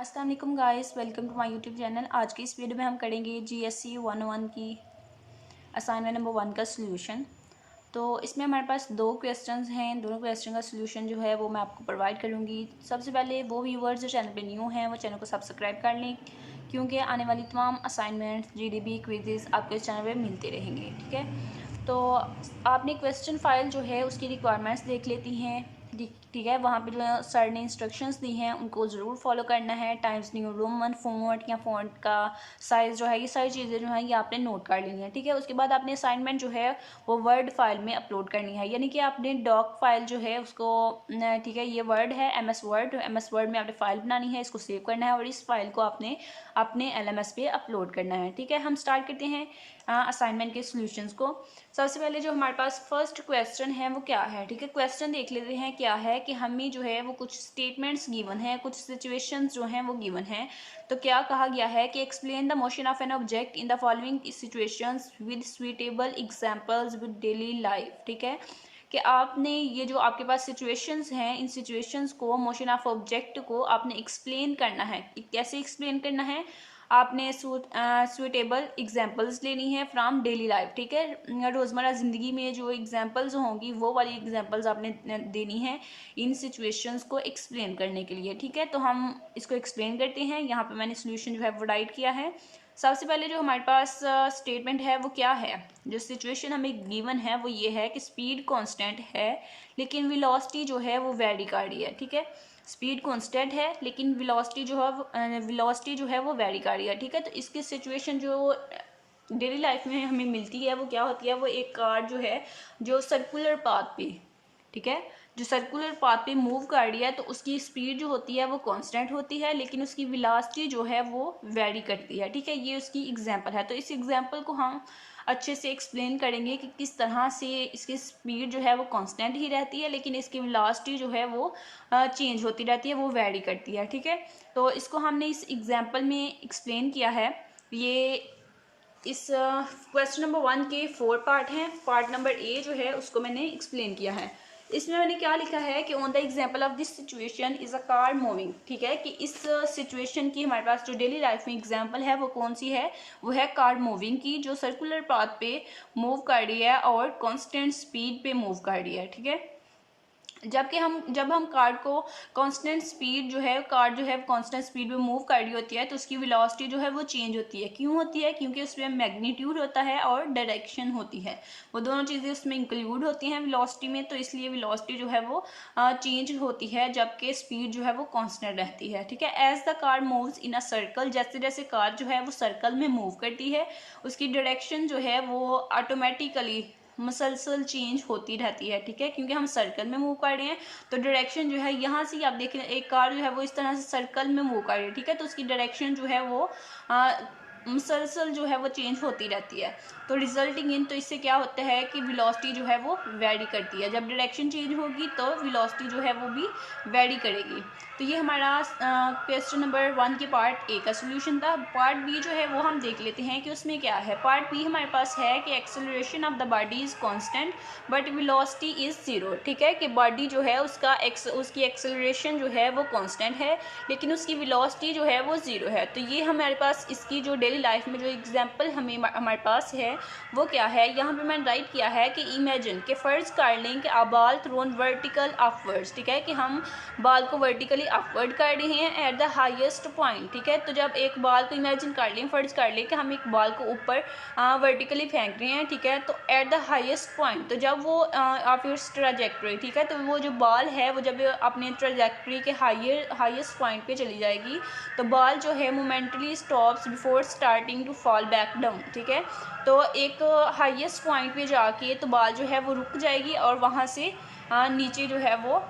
अस्सलाम वालेकुम guys, welcome to my YouTube channel. आज की इस वीडियो में हम करेंगे जीएससी 101 की असाइनमेंट नंबर 1 का सलूशन। तो इसमें हमारे पास दो क्वेश्चंस हैं, दोनों क्वेश्चन का सलूशन जो है वो मैं आपको प्रोवाइड करूँगी। सबसे पहले वो व्यूअर्स जो चैनल पे न्यू हैं वो चैनल को सब्सक्राइब कर लें, क्योंकि आने वाली तमाम असाइनमेंट्स, जीडीबी, क्विज़ेस आपको इस चैनल पर मिलते रहेंगे। ठीक है, तो आपने क्वेश्चन फाइल जो है उसकी रिक्वायरमेंट्स देख लेती हैं। ठीक है, वहाँ पे जो है सर ने इंस्ट्रक्शंस दी हैं उनको ज़रूर फॉलो करना है। टाइम्स न्यू रोमन फ़ॉन्ट या फ़ॉन्ट का साइज़ जो है, ये सारी चीज़ें जो हैं ये आपने नोट कर लेनी है। ठीक है, उसके बाद आपने असाइनमेंट जो है वो वर्ड फाइल में अपलोड करनी है, यानी कि आपने डॉक फाइल जो है उसको ठीक है, ये वर्ड है एमएस वर्ड में आपने फाइल बनानी है, इसको सेव करना है और इस फाइल को आपने अपने एलएमएस पे अपलोड करना है। ठीक है, हम स्टार्ट करते हैं असाइनमेंट के सॉल्यूशंस को। सबसे पहले जो हमारे पास फर्स्ट क्वेश्चन है वो क्या है। ठीक है, क्वेश्चन देख लेते हैं क्या है कि हमें जो है वो कुछ स्टेटमेंट्स गिवन है, कुछ सिचुएशंस जो हैं वो गिवन है। तो क्या कहा गया है कि explain the motion of an object in the following situations with suitable examples with daily life. ठीक है, कि आपने ये जो आपके पास सिचुएशंस हैं, इन सिचुएशंस को, मोशन ऑफ ऑब्जेक्ट को आपने एक्सप्लेन करना है। कैसे एक्सप्लेन करना है? आपने सुटेबल एग्जांपल्स लेनी है फ्रॉम डेली लाइफ। ठीक है, रोज़मर्रा ज़िंदगी में जो एग्जांपल्स होंगी वो वाली एग्जांपल्स आपने देनी है इन सिचुएशंस को एक्सप्लेन करने के लिए। ठीक है, तो हम इसको एक्सप्लेन करते हैं। यहाँ पे मैंने सोल्यूशन जो है वो राइट किया है। सबसे पहले जो हमारे पास स्टेटमेंट है वो क्या है, जो सिचुएशन हमें गिवन है वो ये है कि स्पीड कांस्टेंट है लेकिन वेलोसिटी जो है वो वेरी कर रही है। ठीक है, स्पीड कांस्टेंट है लेकिन वेलोसिटी जो है वो वेरी कर रही है। ठीक है, तो इसकी सिचुएशन जो डेली लाइफ में हमें मिलती है वो क्या होती है, वो एक कार जो है जो सर्कुलर पाथ पे, ठीक है, जो सर्कुलर पाथ पे मूव कर रही है, तो उसकी स्पीड जो होती है वो कांस्टेंट होती है लेकिन उसकी वेलोसिटी जो है वो वेरी करती है। ठीक है, ये उसकी एग्जांपल है। तो इस एग्जांपल को हम अच्छे से एक्सप्लेन करेंगे कि किस तरह से इसकी स्पीड जो है वो कांस्टेंट ही रहती है लेकिन इसकी वेलोसिटी जो है वो चेंज होती रहती है, वो वेरी करती है। ठीक है, तो इसको हमने इस एग्जांपल में एक्सप्लेन किया है। ये इस क्वेश्चन नंबर 1 के 4 पार्ट हैं। पार्ट नंबर ए जो है उसको मैंने एक्सप्लेन किया है। इसमें मैंने क्या लिखा है कि on the example of this situation is a car moving. ठीक है, कि इस सिचुएशन की हमारे पास जो डेली लाइफ में एग्जाम्पल है वो कौन सी है, वो है कार मूविंग की, जो सर्कुलर पाथ पे मूव कर रही है और कॉन्स्टेंट स्पीड पे मूव कर रही है। ठीक है, जब हम कार को कांस्टेंट स्पीड जो है, कार जो है कांस्टेंट स्पीड में मूव कर रही होती है तो उसकी वेलोसिटी जो है वो चेंज होती है। क्यों होती है? क्योंकि उसमें मैग्नीट्यूड होता है और डायरेक्शन होती है, वो दोनों चीज़ें उसमें इंक्लूड होती हैं वेलोसिटी में, तो इसलिए वेलोसिटी जो है वो चेंज होती है जबकि स्पीड जो है वो कांस्टेंट रहती है। ठीक है, as the car moves in a circle, जैसे जैसे कार जो है वो सर्कल में मूव करती है उसकी डायरेक्शन जो है वो ऑटोमेटिकली मसलसल चेंज होती रहती है। ठीक है, क्योंकि हम सर्कल में मूव कर रहे हैं तो डायरेक्शन जो है, यहाँ से आप देखें एक कार जो है वो इस तरह से सर्कल में मूव कर रही है। ठीक है, तो उसकी डायरेक्शन जो है वो मुसलसल जो है वो चेंज होती रहती है। तो रिजल्टिंग इन, तो इससे क्या होता है कि वेलोसिटी जो है वो वेरी करती है। जब डायरेक्शन चेंज होगी तो वेलोसिटी जो है वो भी वेरी करेगी। तो ये हमारा क्वेश्चन नंबर 1 के पार्ट ए का सोल्यूशन था। पार्ट बी जो है वो हम देख लेते हैं कि उसमें क्या है। पार्ट बी हमारे पास है कि acceleration of the body is constant but velocity is zero. ठीक है, कि बॉडी जो है उसकी एक्सेलरेशन जो है वो कांस्टेंट है लेकिन उसकी वेलोसिटी जो है वो ज़ीरो है। तो ये हमारे पास इसकी जो डेली लाइफ में जो एग्जांपल हमारे पास है वो क्या है, यहाँ पे मैंने राइट किया है कि इमेजिन के फ़र्ज़ कर लें कि आ बाल थ्रोन वर्टिकल अपवर्ड्स। ठीक है, कि हम बाल को वर्टिकली अपवर्ड कर रहे हैं एट द हाईएस्ट पॉइंट। ठीक है, तो जब एक बाल को इमेजिन कर लें, फ़र्ज़ कर लें कि हम एक बाल को ऊपर वर्टिकली फेंक रहे हैं। ठीक है, तो एट द हाईएस्ट पॉइंट, तो जब वो ऑफ इट्स ट्रैजेक्टरी, ठीक है, तो वो जो बाल है वो जब अपने ट्रैजेक्टरी के हाईएस्ट पॉइंट पे चली जाएगी तो बाल जो है momentarily stops before starting to fall back down. ठीक है, तो एक हाईएस्ट पॉइंट पे जाके तो बाल जो है वो रुक जाएगी और वहाँ से नीचे जो है वो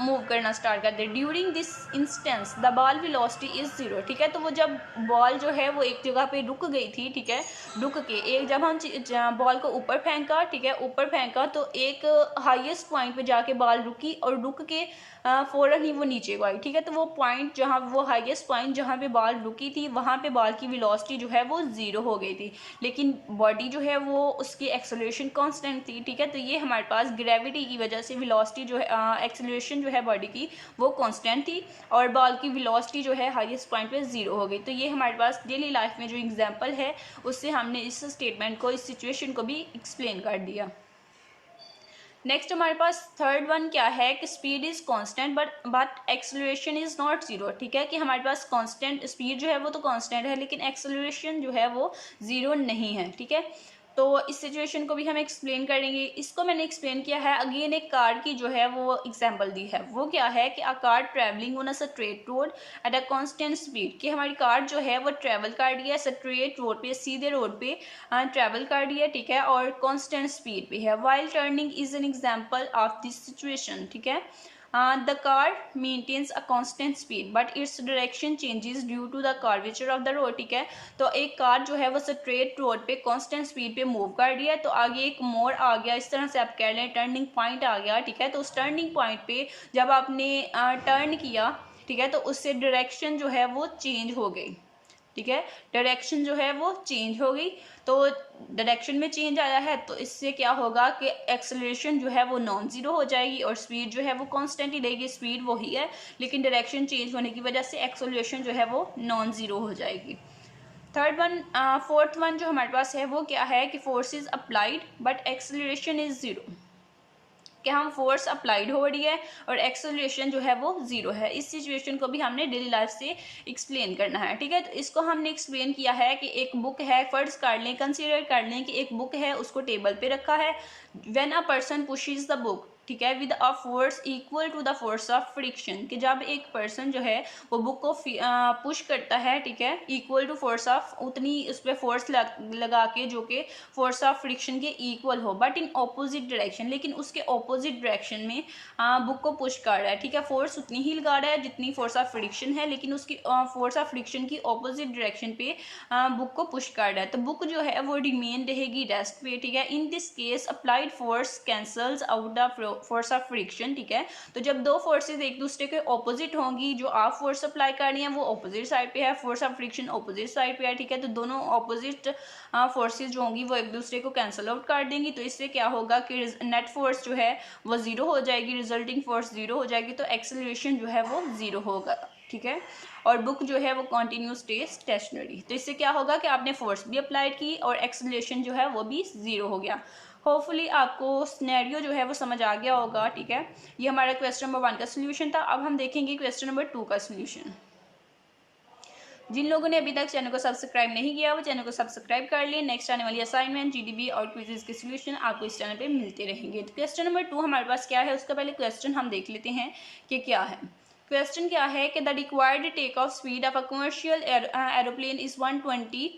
मूव करना स्टार्ट कर दे। During this instance the ball velocity is zero. ठीक है, तो वो जब बॉल जो है वो एक जगह पे रुक गई थी, ठीक है, रुक के एक जब हम बॉल को ऊपर फेंका, ठीक है, ऊपर फेंका तो एक हाईएस्ट पॉइंट पे जाके बॉल रुकी और रुक के फ़ौरन ही वो नीचे को आई। ठीक है, तो वो पॉइंट जहाँ, वो हाईएस्ट पॉइंट जहाँ पे बॉल रुकी थी वहाँ पे बॉल की वेलोसिटी जो है वो ज़ीरो हो गई थी लेकिन बॉडी जो है वो उसकी एक्सेलरेशन कांस्टेंट थी। ठीक है, तो ये हमारे पास ग्रेविटी की वजह से वेलोसिटी जो है एक्सेलरेशन जो है बॉडी की वो कांस्टेंट थी और बॉल की वेलोसिटी जो है हाईएस्ट पॉइंट पे 0 हो गई। तो ये हमारे पास डेली लाइफ में जो एग्जांपल है उससे हमने इस स्टेटमेंट को, इस सिचुएशन को भी एक्सप्लेन कर दिया। नेक्स्ट हमारे पास थर्ड वन क्या है कि speed is constant but acceleration is not zero. ठीक है, कि हमारे पास कांस्टेंट स्पीड जो है वो तो कांस्टेंट है लेकिन एक्सेलरेशन जो है वो ज़ीरो नहीं है। ठीक है, तो इस सिचुएशन को भी हम एक्सप्लेन करेंगे। इसको मैंने एक्सप्लेन किया है अगेन एक कार की जो है वो एग्जांपल दी है। वो क्या है कि a car travelling on a straight road at a constant speed, कि हमारी कार जो है वो ट्रैवल कर रही है स्ट्रेट रोड पे, सीधे रोड पे ट्रैवल कर रही है। ठीक है, और कांस्टेंट स्पीड पे है। While turning is an example of this situation. ठीक है, the car maintains a constant speed but its direction changes due to the curvature of the road। ठीक है, तो एक कार जो है वो स्ट्रेट रोड पे कांस्टेंट स्पीड पे मूव कर रही है, तो आगे एक मोड़ आ गया, इस तरह से आप कह लें टर्निंग पॉइंट आ गया। ठीक है, तो उस टर्निंग पॉइंट पे जब आपने टर्न किया, ठीक है, तो उससे डायरेक्शन जो है वो चेंज हो गई। ठीक है, डायरेक्शन जो है वो चेंज हो गई, तो डायरेक्शन में चेंज आया है तो इससे क्या होगा कि एक्सेलरेशन जो है वो नॉन ज़ीरो हो जाएगी और स्पीड जो है वो कांस्टेंट ही रहेगी। स्पीड वही है लेकिन डायरेक्शन चेंज होने की वजह से एक्सेलरेशन जो है वो नॉन ज़ीरो हो जाएगी। फोर्थ वन जो हमारे पास है वो क्या है कि force is applied but acceleration is zero, कि हम फोर्स अप्लाइड हो रही है और एक्सेलरेशन जो है वो ज़ीरो है। इस सिचुएशन को भी हमने डेली लाइफ से एक्सप्लेन करना है। ठीक है, तो इसको हमने एक्सप्लेन किया है कि एक बुक है, फर्ज कर लें, कंसीडर कर लें कि एक बुक है, उसको टेबल पे रखा है। When a person pushes the book, ठीक है, with a force equal to the force of friction, कि जब एक पर्सन जो है वो बुक को पुश करता है, ठीक है, इक्वल टू फोर्स ऑफ, उतनी उस पर फोर्स लगा के जो कि फोर्स ऑफ फ्रिक्शन के इक्वल हो, बट इन ऑपोजिट डायरेक्शन, लेकिन उसके ऑपोजिट डायरेक्शन में बुक को पुश कर रहा है। ठीक है, फोर्स उतनी ही लगा रहा है जितनी फोर्स ऑफ फ्रिक्शन है, लेकिन उसकी फोर्स ऑफ फ्रिक्शन की ऑपोजिट डायरेक्शन पे बुक को पुश कर रहा है, तो बुक जो है वो रिमेन रहेगी रेस्ट पे। ठीक है, in this case applied force cancels out the force of friction. ठीक है, तो जब दो फोर्सेज एक दूसरे के ऑपोजिट होंगी, जो आप फोर्स अप्लाई कर रही हैं वो ऑपोजिट साइड पे है, force of friction opposite side पे है। ठीक है, तो दोनों ऑपोजिट फोर्सेज जो होंगी वो एक दूसरे को कैंसिल आउट कर देंगी, तो इससे क्या होगा कि नेट फोर्स जो है वो ज़ीरो हो जाएगी, रिजल्टिंग फोर्स ज़ीरो हो जाएगी, तो एक्सेलरेशन जो है वो ज़ीरो होगा। ठीक है, और बुक जो है वो कंटिन्यू स्टे स्टेशनरी, तो इससे क्या होगा कि आपने फोर्स भी अप्लाइड की और एक्सेलरेशन जो है वो भी ज़ीरो हो गया। होपफुली आपको सिनेरियो जो है वो समझ आ गया होगा। ठीक है, ये हमारा क्वेश्चन नंबर 1 का सोल्यूशन था। अब हम देखेंगे क्वेश्चन नंबर 2 का सोल्यूशन। जिन लोगों ने अभी तक चैनल को सब्सक्राइब नहीं किया वो चैनल को सब्सक्राइब कर लें। नेक्स्ट आने वाली असाइनमेंट, जीडीबी और क्विज़ेस के सोल्यूशन आपको इस चैनल पे मिलते रहेंगे। तो क्वेश्चन नंबर 2 हमारे पास क्या है, उसका पहले क्वेश्चन हम देख लेते हैं कि क्या है। क्वेश्चन क्या है कि the required take off speed of a commercial aeroplane is 120।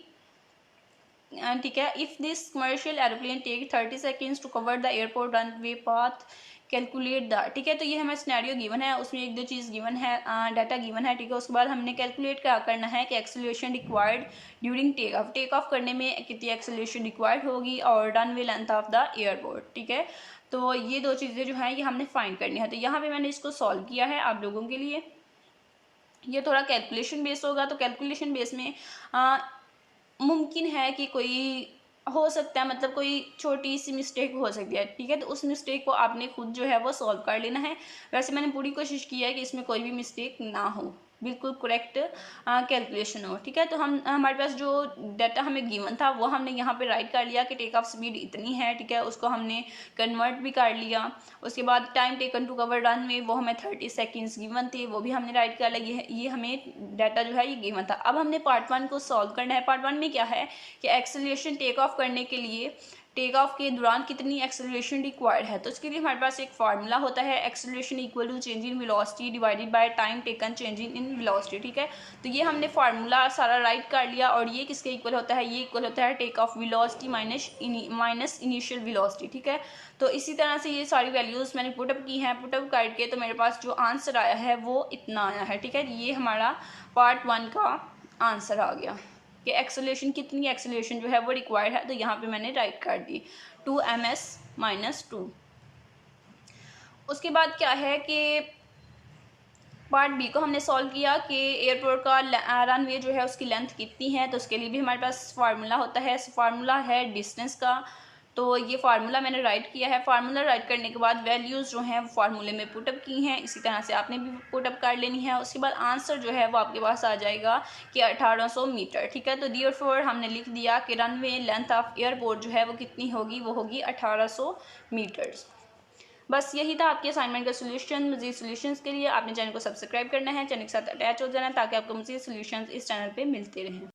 ठीक है, if this commercial aeroplane take 30 seconds to cover the airport runway path, calculate the. ठीक है, तो ये हमें सिनेरियो गिवन है, उसमें एक दो चीज़ गिवन है, डाटा गिवन है। ठीक है, उसके बाद हमने कैलकुलेट क्या करना है कि acceleration required during take off करने में कितनी एक्सेलरेशन रिक्वायर्ड होगी और runway length of the airport. ठीक है, तो ये दो चीज़ें जो हैं ये हमने फाइंड करनी है। तो यहाँ पे मैंने इसको सॉल्व किया है आप लोगों के लिए। ये थोड़ा कैलकुलेशन बेस होगा, तो कैलकुलेशन बेस में मुमकिन है कि कोई हो सकता है, मतलब कोई छोटी सी मिस्टेक हो सकती है। ठीक है, तो उस मिस्टेक को आपने खुद जो है वो सॉल्व कर लेना है। वैसे मैंने पूरी कोशिश की है कि इसमें कोई भी मिस्टेक ना हो, बिल्कुल करेक्ट कैलकुलेशन हो। ठीक है, तो हमारे पास जो डाटा हमें गिवन था वो हमने यहाँ पे राइट कर लिया कि टेक ऑफ स्पीड इतनी है। ठीक है, उसको हमने कन्वर्ट भी कर लिया। उसके बाद time taken to cover run में वो हमें 30 सेकेंड्स गिवन थे, वो भी हमने राइट कर लिया। ये हमें डाटा जो है ये गिवन था। अब हमने पार्ट 1 को सॉल्व करना है। पार्ट 1 में क्या है कि एक्सेलरेशन टेक ऑफ करने के लिए टेक ऑफ के दौरान कितनी एक्सेलरेशन रिक्वायर्ड है, तो इसके लिए हमारे पास एक फार्मूला होता है, acceleration equal to change in velocity divided by time taken change in velocity. ठीक है, तो ये हमने फार्मूला सारा राइट कर लिया और ये किसके इक्वल होता है, ये इक्वल होता है take off velocity minus initial velocity. ठीक है, तो इसी तरह से ये सारी वैल्यूज़ मैंने पुटअप की हैं। पुटअप करके तो मेरे पास जो आंसर आया है वो इतना आया है। ठीक है, ये हमारा पार्ट 1 का आंसर आ गया कि एक्सेलरेशन कितनी एक्सेलरेशन जो है वो रिक्वायर्ड है, तो यहाँ पे मैंने राइट कर दी 2 ms - 2। उसके बाद क्या है कि पार्ट बी को हमने सॉल्व किया कि एयरपोर्ट का रनवे जो है उसकी लेंथ कितनी है, तो उसके लिए भी हमारे पास फार्मूला होता है। फार्मूला है डिस्टेंस का, तो ये फार्मूला मैंने राइट किया है। फार्मूला राइट करने के बाद वैल्यूज़ जो हैं वो फार्मूले में पुटअप की हैं, इसी तरह से आपने भी पुटअप कर लेनी है। उसके बाद आंसर जो है वो आपके पास आ जाएगा कि 1800 मीटर। ठीक है, तो देयरफॉर हमने लिख दिया कि रनवे लेंथ ऑफ एयरपोर्ट जो है वो कितनी होगी, वो होगी 1800 मीटर्स। बस यही था आपके असाइनमेंट का सोल्यूशन। मज़ीद सोल्यूशंस के लिए आपने चैनल को सब्सक्राइब करना है, चैनल के साथ अटैच हो जाना है ताकि आपको मज़ीद सोल्यूशंस इस चैनल पे मिलते रहें।